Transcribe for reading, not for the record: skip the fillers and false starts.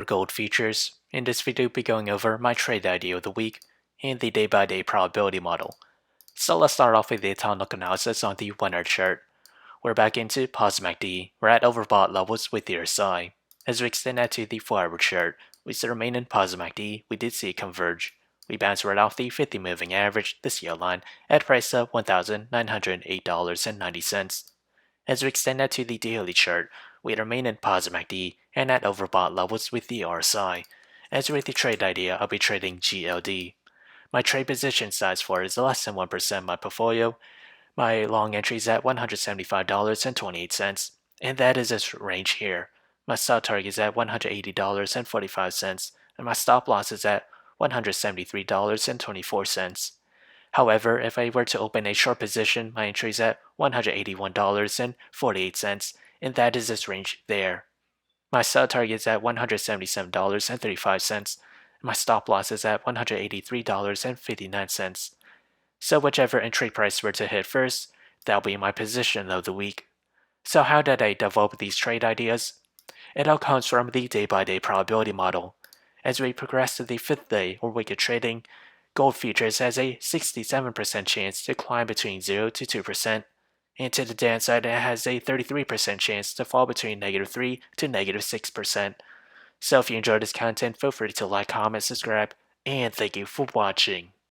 gold futures. In this video, we'll be going over my trade idea of the week and the day-by-day probability model. So let's start off with the technical analysis on the 1 hour chart. We're back into positive MACD. We're at overbought levels with the RSI. As we extend that to the 4 hour chart, we still remain in positive MACD. We did see it converge. We bounced right off the 50 moving average, this yellow line, at price of $1,908.90. As we extend that to the daily chart, we remain in positive MACD and at overbought levels with the RSI. As with the trade idea, I'll be trading GLD. My trade position size for it is less than 1% of my portfolio. My long entry is at $175.28, and that is its range here. My stop target is at $180.45, and my stop loss is at $173.24. However, if I were to open a short position, my entry is at $181.48, and that is its range there. My sell target is at $177.35, and my stop loss is at $183.59. So whichever entry price were to hit first, that'll be my position of the week. So how did I develop these trade ideas? It all comes from the day-by-day probability model. As we progress to the 5th day or week of trading, gold futures has a 67% chance to climb between 0 to 2%, and to the downside it has a 33% chance to fall between -3 to -6%. So if you enjoyed this content, feel free to like, comment, subscribe, and thank you for watching.